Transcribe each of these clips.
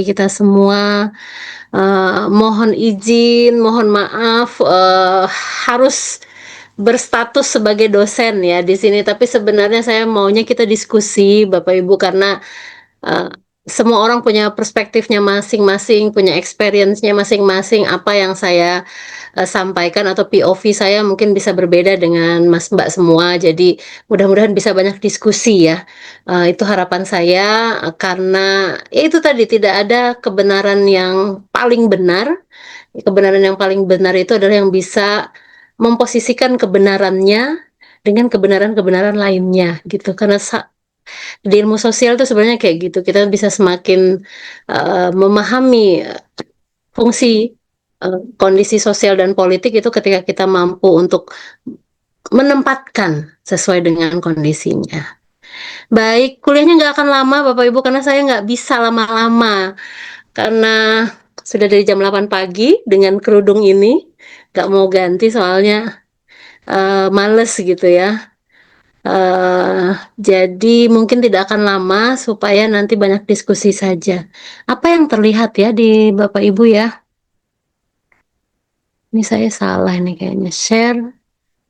kita semua. Mohon izin, mohon maaf, harus berstatus sebagai dosen ya di sini. Tapi sebenarnya saya maunya kita diskusi, Bapak Ibu, karena uh, semua orang punya perspektifnya masing-masing, punya experience-nya masing-masing. Apa yang saya sampaikan atau POV saya mungkin bisa berbeda dengan Mas Mbak semua. Jadi mudah-mudahan bisa banyak diskusi ya. Itu harapan saya, karena ya itu tadi, tidak ada kebenaran yang paling benar. Kebenaran yang paling benar itu adalah yang bisa memposisikan kebenarannya dengan kebenaran-kebenaran lainnya gitu. Karena di ilmu sosial itu sebenarnya kayak gitu. Kita bisa semakin memahami fungsi kondisi sosial dan politik itu ketika kita mampu untuk menempatkan sesuai dengan kondisinya. Baik, kuliahnya nggak akan lama Bapak Ibu, karena saya nggak bisa lama-lama. Karena sudah dari jam 8 pagi dengan kerudung ini, nggak mau ganti soalnya males gitu ya. Jadi mungkin tidak akan lama supaya nanti banyak diskusi saja. Apa yang terlihat ya di Bapak Ibu ya? Ini saya salah nih kayaknya. Share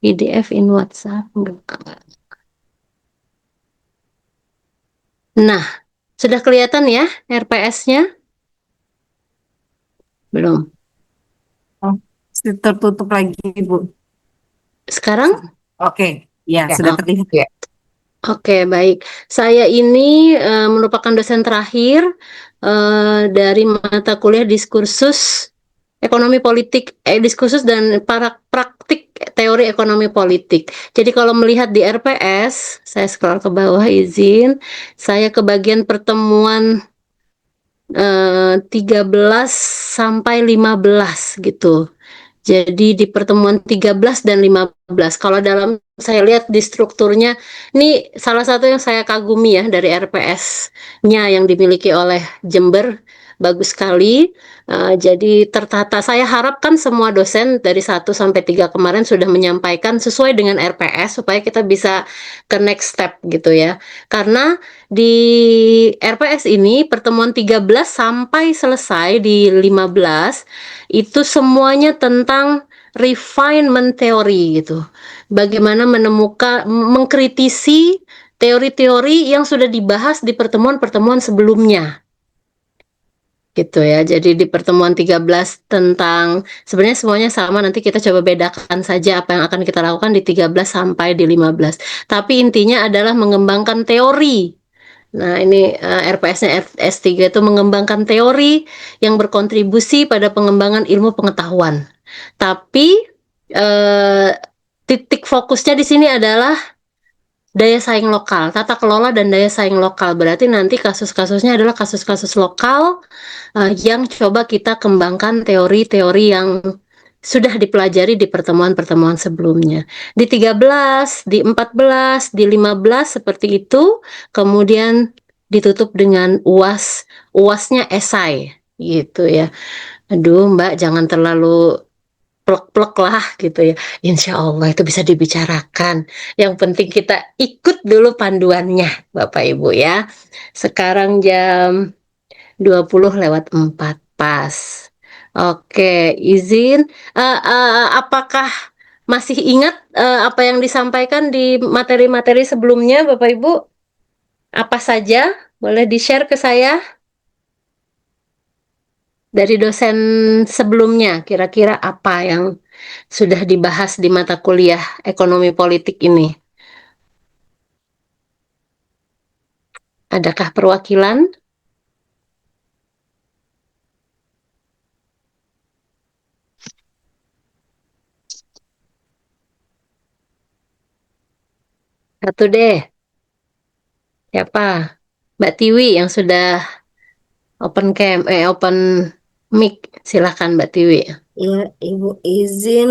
PDF in WhatsApp. Enggak. Nah, sudah kelihatan ya RPS-nya? Belum. Oh, tertutup lagi, Bu. Sekarang? Oke, ya sudah Oh, terlihat ya. oke, baik. Saya ini merupakan dosen terakhir dari mata kuliah diskursus ekonomi politik, diskursus dan para praktik teori ekonomi politik. Jadi kalau melihat di RPS, saya scroll ke bawah izin, saya ke bagian pertemuan 13 sampai 15 gitu. Jadi di pertemuan 13 dan 15, kalau dalam saya lihat di strukturnya, ini salah satu yang saya kagumi ya dari RPS-nya yang dimiliki oleh Jember, bagus sekali. Jadi tertata. Saya harapkan semua dosen dari 1 sampai 3 kemarin sudah menyampaikan sesuai dengan RPS supaya kita bisa ke next step gitu ya. Karena di RPS ini pertemuan 13 sampai selesai di 15 itu semuanya tentang refinement teori gitu. Bagaimana menemukan, mengkritisi teori-teori yang sudah dibahas di pertemuan-pertemuan sebelumnya. Gitu ya. Jadi di pertemuan 13 tentang, sebenarnya semuanya sama, nanti kita coba bedakan saja apa yang akan kita lakukan di 13 sampai di 15. Tapi intinya adalah mengembangkan teori. Nah, ini RPS-nya S3 itu mengembangkan teori yang berkontribusi pada pengembangan ilmu pengetahuan. Tapi eh, titik fokusnya di sini adalah daya saing lokal, tata kelola dan daya saing lokal. Berarti nanti kasus-kasusnya adalah kasus-kasus lokal yang coba kita kembangkan teori-teori yang sudah dipelajari di pertemuan-pertemuan sebelumnya. Di 13, di 14, di 15 seperti itu, kemudian ditutup dengan UAS, UASnya esai gitu ya. Aduh Mbak, jangan terlalu plek-plek lah gitu ya. Insya Allah itu bisa dibicarakan. Yang penting kita ikut dulu panduannya Bapak Ibu ya. Sekarang jam 20:04 pas. Oke, izin. Apakah masih ingat apa yang disampaikan di materi-materi sebelumnya, Bapak Ibu? Apa saja? Boleh di-share ke saya dari dosen sebelumnya. Kira-kira apa yang sudah dibahas di mata kuliah ekonomi politik ini? Adakah perwakilan? Satu deh. Siapa? Mbak Tiwi yang sudah open mic. Silahkan Mbak Tiwi. Ya, Ibu izin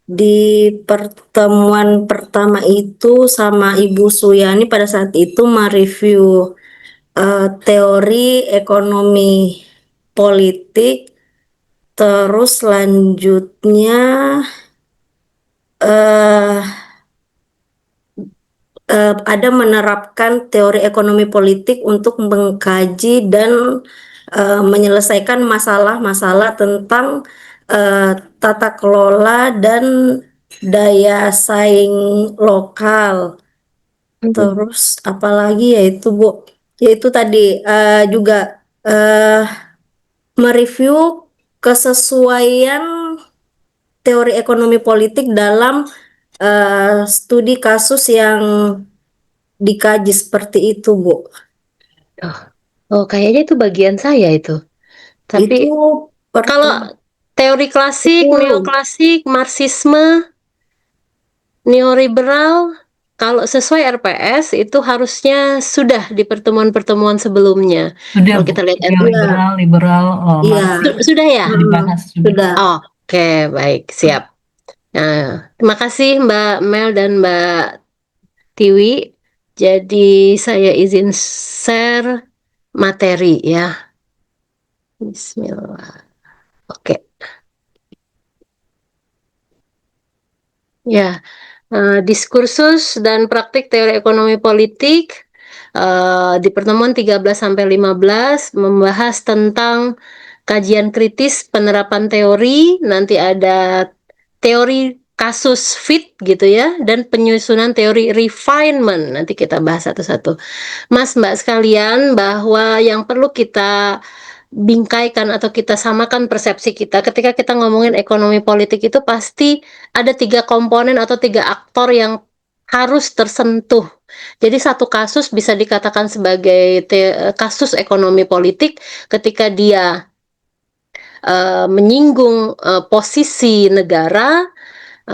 di pertemuan pertama itu sama Ibu Suyani pada saat itu mereview teori ekonomi politik, terus selanjutnya eh ada menerapkan teori ekonomi politik untuk mengkaji dan menyelesaikan masalah-masalah tentang tata kelola dan daya saing lokal. Terus apalagi yaitu Bu, yaitu tadi juga mereview kesesuaian teori ekonomi politik dalam studi kasus yang dikaji seperti itu, Bu. Oh, oh, kayaknya itu bagian saya itu. Tapi Itu kalau teori klasik, 10. neoklasik, marxisme, neoliberal, kalau sesuai RPS itu harusnya sudah di pertemuan-pertemuan sebelumnya. Sudah, Kalau Bu. kita lihat Neoliberal, liberal, Iya, sudah ya? dibahas sudah. sudah. Oke, baik, siap. Nah, terima kasih Mbak Mel dan Mbak Tiwi. Jadi saya izin share materi ya. Bismillah. Oke. Ya, diskursus dan praktik teori ekonomi politik di pertemuan 13 sampai 15 membahas tentang kajian kritis penerapan teori, nanti ada teori kasus fit gitu ya, dan penyusunan teori refinement. Nanti kita bahas satu-satu. Mas, Mbak sekalian, bahwa yang perlu kita bingkaikan atau kita samakan persepsi kita ketika kita ngomongin ekonomi politik itu pasti ada 3 komponen atau 3 aktor yang harus tersentuh. Jadi satu kasus bisa dikatakan sebagai kasus ekonomi politik ketika dia menyinggung posisi negara,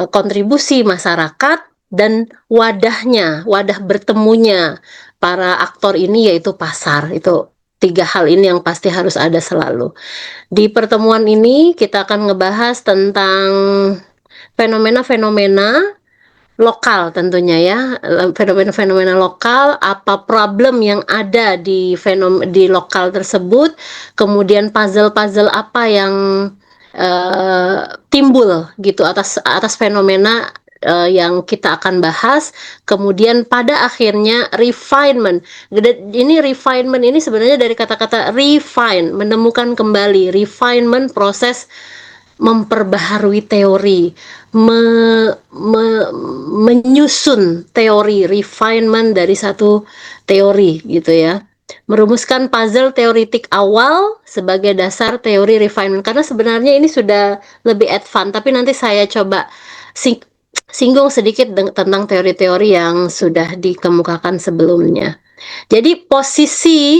kontribusi masyarakat, dan wadah bertemunya para aktor ini yaitu pasar. Itu 3 hal ini yang pasti harus ada selalu. Di pertemuan ini kita akan ngebahas tentang fenomena-fenomena lokal tentunya ya, fenomena-fenomena lokal, apa problem yang ada di lokal tersebut, kemudian puzzle-puzzle apa yang timbul gitu atas fenomena yang kita akan bahas, kemudian pada akhirnya refinement. Ini refinement ini sebenarnya dari kata-kata refine, menemukan kembali, refinement proses memperbaharui teori, menyusun teori, refinement dari satu teori gitu ya. Merumuskan puzzle teoritik awal sebagai dasar teori refinement. Karena sebenarnya ini sudah lebih advance, tapi nanti saya coba singgung sedikit tentang teori-teori yang sudah dikemukakan sebelumnya. Jadi posisi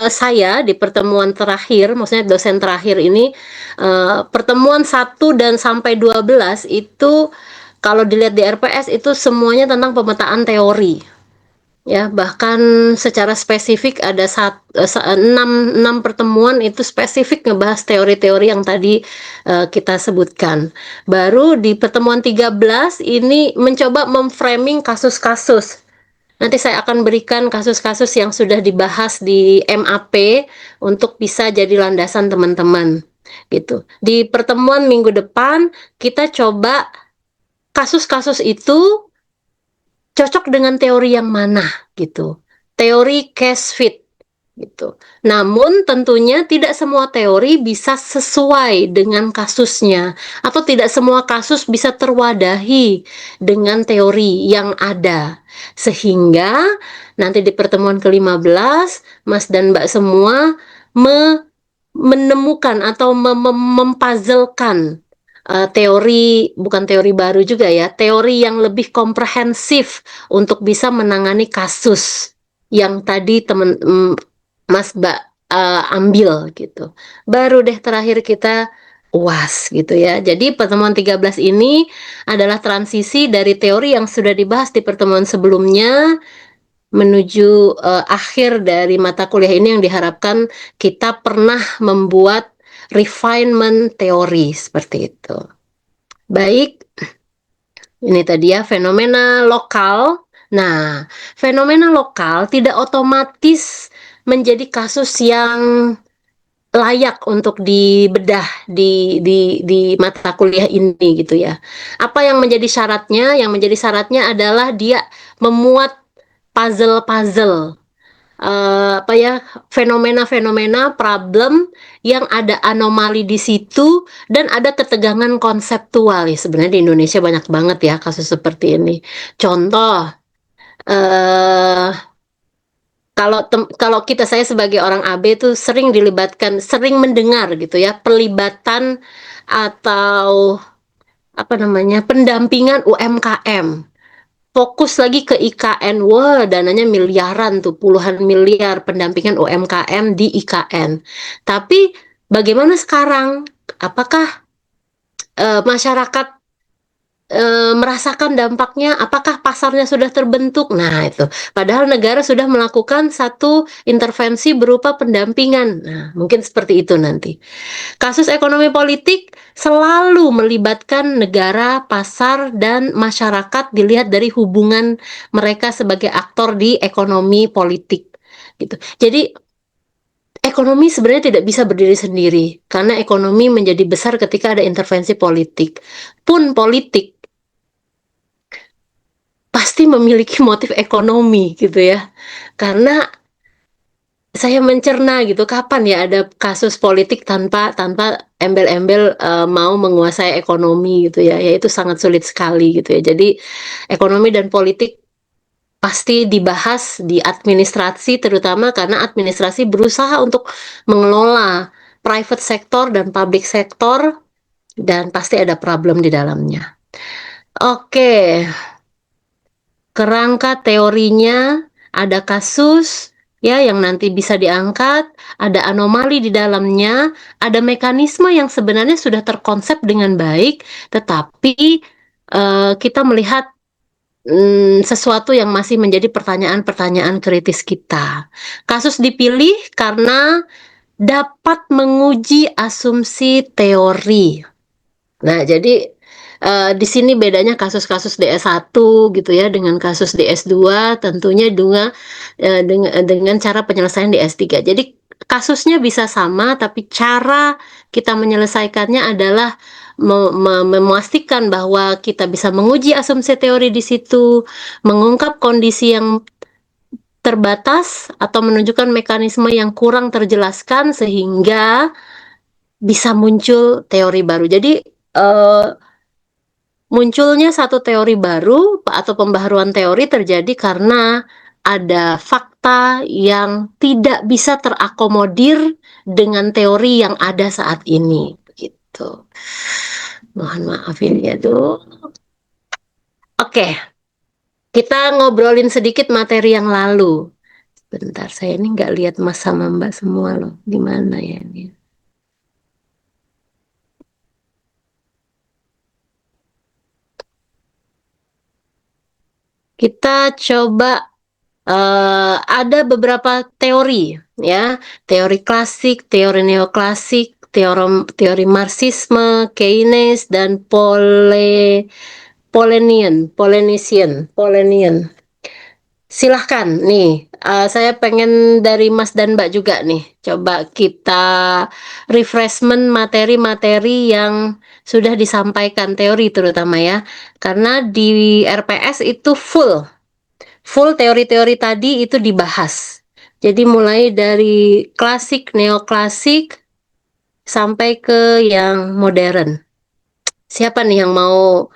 saya di pertemuan terakhir, maksudnya dosen terakhir ini, pertemuan 1 dan sampai 12 itu kalau dilihat di RPS itu semuanya tentang pemetaan teori. Ya, bahkan secara spesifik ada 6 pertemuan itu spesifik ngebahas teori-teori yang tadi kita sebutkan. Baru di pertemuan 13 ini mencoba memframing kasus-kasus. Nanti saya akan berikan kasus-kasus yang sudah dibahas di MAP untuk bisa jadi landasan teman-teman gitu. Di pertemuan minggu depan kita coba kasus-kasus itu cocok dengan teori yang mana gitu. Teori case fit gitu. Namun tentunya tidak semua teori bisa sesuai dengan kasusnya atau tidak semua kasus bisa terwadahi dengan teori yang ada. Sehingga nanti di pertemuan ke-15 Mas dan Mbak semua menemukan atau mempuzzlekan teori, bukan teori baru juga ya, teori yang lebih komprehensif untuk bisa menangani kasus yang tadi Mas Mbak ambil gitu. Baru deh terakhir kita UAS gitu ya. Jadi pertemuan 13 ini adalah transisi dari teori yang sudah dibahas di pertemuan sebelumnya menuju akhir dari mata kuliah ini yang diharapkan kita pernah membuat refinement teori seperti itu. Baik, ini tadi ya fenomena lokal. Nah, fenomena lokal tidak otomatis menjadi kasus yang layak untuk dibedah di mata kuliah ini gitu ya. Apa yang menjadi syaratnya? Yang menjadi syaratnya adalah dia memuat puzzle-puzzle, apa ya, fenomena-fenomena problem yang ada anomali di situ dan ada ketegangan konseptual. Ya, sebenarnya di Indonesia banyak banget ya kasus seperti ini. Contoh, eh kalau saya sebagai orang AB tuh sering sering mendengar gitu ya, pelibatan atau apa namanya, pendampingan UMKM. Fokus lagi ke IKN, wah dananya miliaran tuh, puluhan miliar pendampingan UMKM di IKN. Tapi bagaimana sekarang? Apakah masyarakat merasakan dampaknya? Apakah pasarnya sudah terbentuk? Nah, itu. Padahal negara sudah melakukan satu intervensi berupa pendampingan. Nah, mungkin seperti itu nanti. Kasus ekonomi politik selalu melibatkan negara, pasar, dan masyarakat dilihat dari hubungan mereka sebagai aktor di ekonomi politik. Gitu. Jadi ekonomi sebenarnya tidak bisa berdiri sendiri karena ekonomi menjadi besar ketika ada intervensi politik. Pun politik pasti memiliki motif ekonomi gitu ya. Karena saya mencerna gitu, kapan ya ada kasus politik tanpa embel-embel mau menguasai ekonomi gitu ya. Ya itu sangat sulit sekali gitu ya. Jadi ekonomi dan politik pasti dibahas di administrasi, terutama karena administrasi berusaha untuk mengelola private sector dan public sector, dan pasti ada problem di dalamnya. Oke, kerangka teorinya ada kasus ya yang nanti bisa diangkat, ada anomali di dalamnya, ada mekanisme yang sebenarnya sudah terkonsep dengan baik, tetapi kita melihat sesuatu yang masih menjadi pertanyaan-pertanyaan kritis kita. Kasus dipilih karena dapat menguji asumsi teori. Nah, jadi di sini bedanya kasus-kasus DS1 gitu ya dengan kasus DS2, tentunya dengan cara penyelesaian di S3. Jadi kasusnya bisa sama, tapi cara kita menyelesaikannya adalah memastikan bahwa kita bisa menguji asumsi teori di situ, mengungkap kondisi yang terbatas atau menunjukkan mekanisme yang kurang terjelaskan sehingga bisa muncul teori baru. Jadi munculnya satu teori baru atau pembaharuan teori terjadi karena ada fakta yang tidak bisa terakomodir dengan teori yang ada saat ini. Begitu. Mohon maaf ini ya, Dok. Oke, kita ngobrolin sedikit materi yang lalu. Bentar, saya ini nggak lihat Mas sama Mbak semua loh. Di mana ya ini? Kita coba ada beberapa teori ya, teori klasik, teori neoklasik, teori Marxisme, Keynes, dan Polenian. Silahkan nih, saya pengen dari Mas dan Mbak juga nih, coba kita refreshment materi-materi yang sudah disampaikan, teori terutama ya, karena di RPS itu full teori-teori tadi itu dibahas. Jadi mulai dari klasik, neoklasik, sampai ke yang modern. Siapa nih yang mau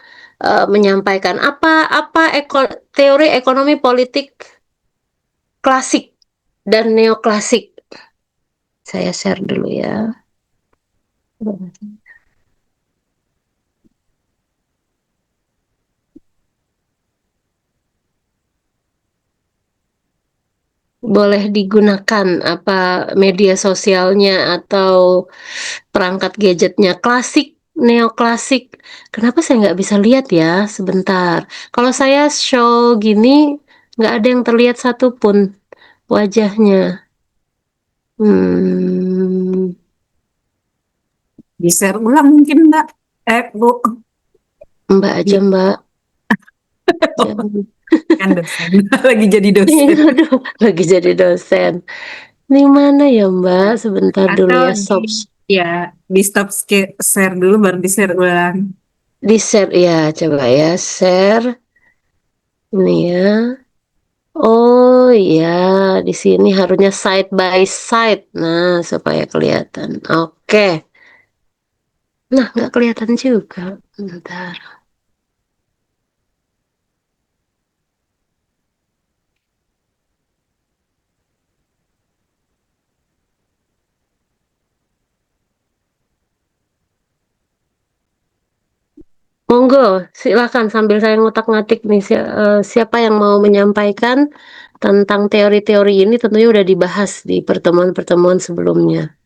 menyampaikan teori ekonomi politik klasik dan neoklasik? Saya share dulu ya. Boleh digunakan apa media sosialnya atau perangkat gadgetnya, klasik, neoklasik. Kenapa saya nggak bisa lihat ya? Sebentar. Kalau saya show gini, nggak ada yang terlihat satupun wajahnya. Hmm, Di-share ulang mungkin Mbak. Bu. Mbak aja Mbak. Jangan. Kan dosen. Lagi jadi dosen. Aduh, lagi jadi dosen. Ini mana ya Mbak? Sebentar dulu Atau ya, sob. di stop share dulu baru di-share ulang. Di share ya, coba ya share. Ini ya. Oh iya, di sini harusnya side by side. Nah, supaya kelihatan. Oke. Nah, nggak kelihatan juga. Bentar. Monggo, silakan sambil saya ngotak-ngatik nih siapa yang mau menyampaikan tentang teori-teori ini tentunya udah dibahas di pertemuan-pertemuan sebelumnya.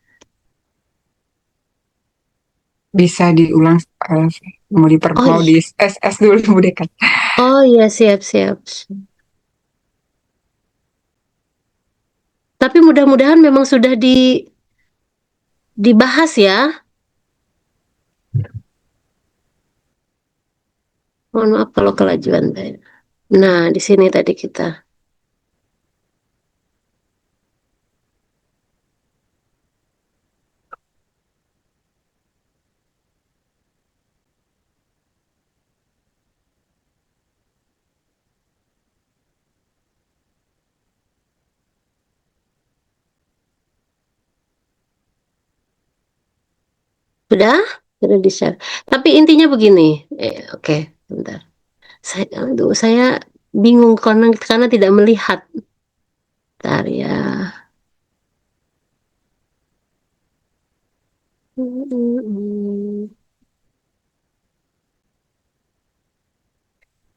Bisa diulang, Oh mau iya, di SS dulu Bu Dekan. oh iya siap-siap. Tapi mudah-mudahan memang sudah dibahas ya. Mohon maaf kalau kelajuan saya. Nah, di sini tadi kita. Sudah? Sudah di-share. Tapi intinya begini. Oke, bentar. Saya bingung karena tidak melihat. Bentar ya.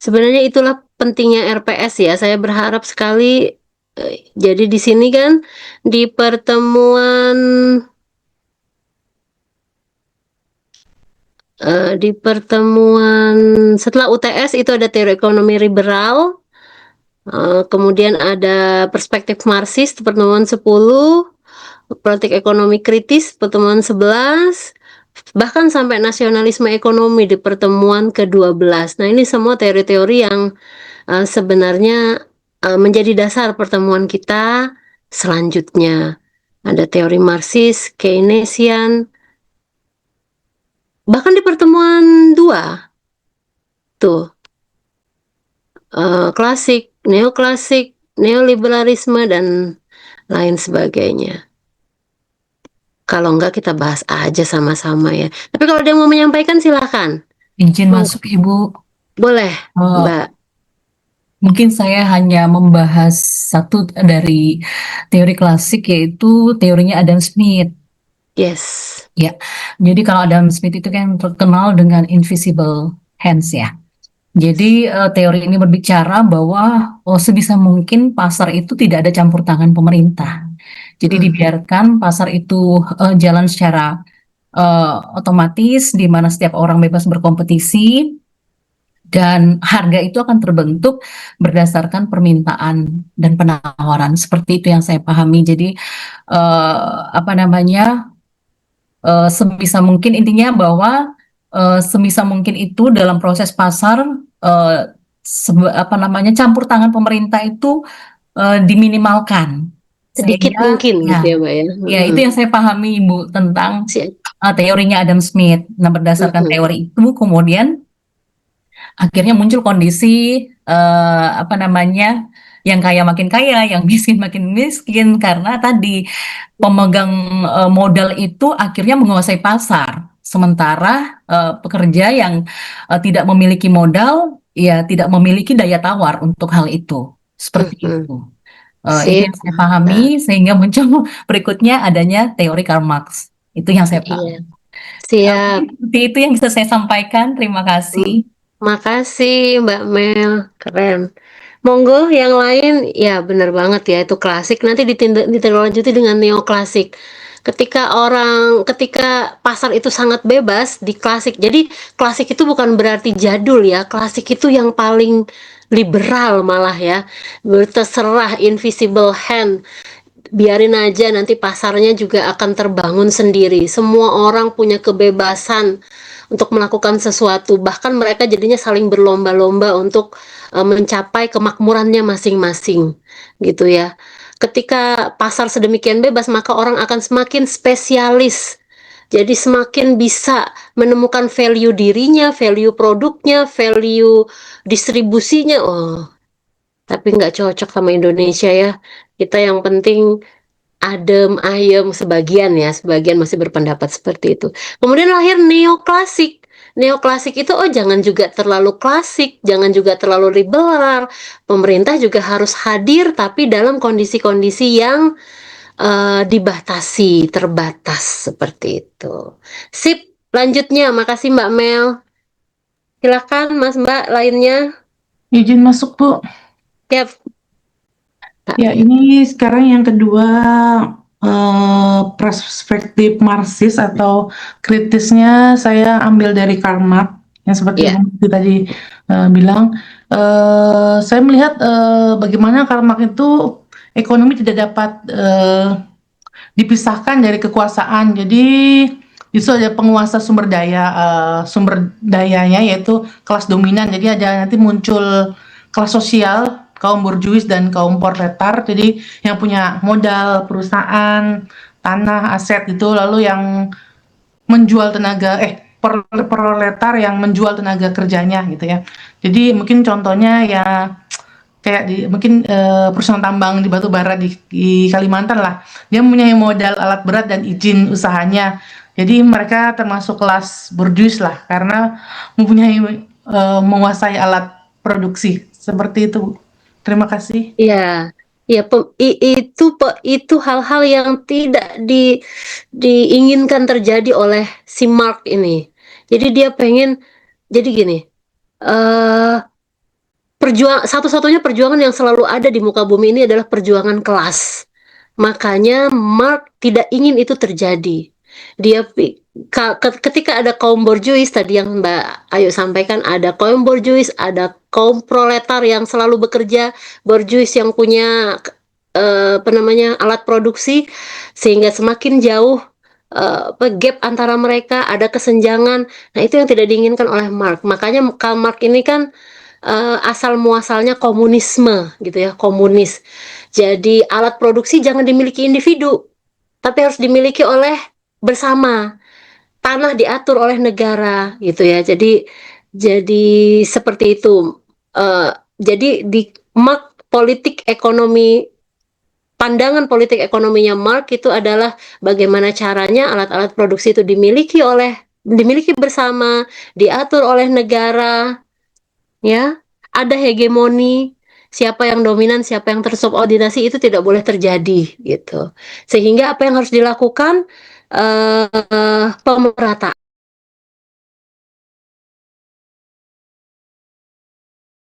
Sebenarnya itulah pentingnya RPS ya. Saya berharap sekali. Jadi di sini kan di pertemuan setelah UTS itu ada teori ekonomi liberal. Kemudian ada perspektif Marxis pertemuan 10, politik ekonomi kritis pertemuan 11, bahkan sampai nasionalisme ekonomi di pertemuan ke-12. Nah, ini semua teori-teori yang sebenarnya menjadi dasar pertemuan kita selanjutnya. Ada teori Marxis, Keynesian, bahkan di pertemuan 2 tuh klasik, neoklasik, neoliberalisme dan lain sebagainya. Kalau enggak kita bahas aja sama-sama ya. Tapi kalau dia mau menyampaikan silakan. Izin masuk Ibu. Boleh, Eh, Mbak. Mungkin saya hanya membahas satu dari teori klasik yaitu teorinya Adam Smith. Yes. Ya, jadi kalau Adam Smith itu kan terkenal dengan invisible hands ya. Jadi teori ini berbicara bahwa sebisa mungkin pasar itu tidak ada campur tangan pemerintah. Jadi dibiarkan pasar itu jalan secara otomatis, di mana setiap orang bebas berkompetisi dan harga itu akan terbentuk berdasarkan permintaan dan penawaran. Seperti itu yang saya pahami. Jadi apa namanya? Sebisa mungkin intinya bahwa sebisa mungkin itu dalam proses pasar apa namanya campur tangan pemerintah itu diminimalkan Sedikit sehingga mungkin gitu ya, ya Mbak ya. ya itu yang saya pahami Ibu tentang Siap. teorinya Adam Smith. Nah, berdasarkan teori itu kemudian akhirnya muncul kondisi apa namanya yang kaya makin kaya, yang miskin makin miskin karena tadi pemegang modal itu akhirnya menguasai pasar, sementara pekerja yang tidak memiliki modal ya tidak memiliki daya tawar untuk hal itu, seperti itu. Itu Sip. yang saya pahami sehingga muncul berikutnya adanya teori Karl Marx. Itu yang saya pahami. Iya. Siap. Seperti itu yang bisa saya sampaikan. Terima kasih. Makasih Mbak Mel, keren. Monggo yang lain, ya benar banget ya itu klasik. Nanti ditindaklanjuti dengan neoklasik. Ketika pasar itu sangat bebas di klasik. Jadi klasik itu bukan berarti jadul ya. Klasik itu yang paling liberal malah ya. Terserah invisible hand. Biarin aja nanti pasarnya juga akan terbangun sendiri. Semua orang punya kebebasan untuk melakukan sesuatu. Bahkan mereka jadinya saling berlomba-lomba untuk mencapai kemakmurannya masing-masing, gitu ya. Ketika pasar sedemikian bebas, maka orang akan semakin spesialis. Jadi semakin bisa menemukan value dirinya, value produknya, value distribusinya. Oh, tapi nggak cocok sama Indonesia ya. Kita yang penting adem ayem, sebagian ya, sebagian masih berpendapat seperti itu. Kemudian lahir neoklasik. Neoklasik itu jangan juga terlalu klasik, jangan juga terlalu liberal. Pemerintah juga harus hadir tapi dalam kondisi-kondisi yang dibatasi, terbatas seperti itu. Sip, lanjutnya makasih Mbak Mel. Silakan Mas Mbak lainnya. Izin masuk, Bu. Yap. Ya, ini sekarang yang kedua, perspektif Marxis atau kritisnya saya ambil dari Karl Marx, yang seperti Iya. Bu Muti tadi bilang. Saya melihat bagaimana Karl Marx itu ekonomi tidak dapat dipisahkan dari kekuasaan. Jadi justru ada penguasa sumber dayanya yaitu kelas dominan. Jadi ada nanti muncul kelas sosial, kaum borjuis dan kaum proletar. Jadi yang punya modal, perusahaan, tanah, aset itu, lalu yang menjual tenaga proletar yang menjual tenaga kerjanya gitu ya. Jadi mungkin contohnya ya kayak mungkin perusahaan tambang di batu bara di Kalimantan lah. Dia mempunyai modal alat berat dan izin usahanya. Jadi mereka termasuk kelas borjuis lah karena mempunyai menguasai alat produksi. Seperti itu. Terima kasih. Iya, ya itu hal-hal yang tidak diinginkan terjadi oleh si Mark ini. Jadi dia pengen, jadi gini, satu-satunya perjuangan yang selalu ada di muka bumi ini adalah perjuangan kelas. Makanya Mark tidak ingin itu terjadi. Dia ketika ada kaum borjuis tadi yang Mbak Ayu sampaikan, ada kaum borjuis, ada kaum proletar yang selalu bekerja, borjuis yang punya alat produksi, sehingga semakin jauh gap antara mereka, ada kesenjangan. Nah, itu yang tidak diinginkan oleh Marx. Makanya Karl Marx ini kan asal muasalnya komunisme gitu ya, komunis. Jadi alat produksi jangan dimiliki individu, tapi harus dimiliki oleh bersama. Tanah diatur oleh negara gitu ya. Jadi seperti itu. Jadi di Marx pandangan politik ekonominya Marx itu adalah bagaimana caranya alat-alat produksi itu dimiliki bersama, diatur oleh negara, ya. Ada hegemoni, siapa yang dominan, siapa yang tersubordinasi itu tidak boleh terjadi gitu. Sehingga apa yang harus dilakukan pemerataan.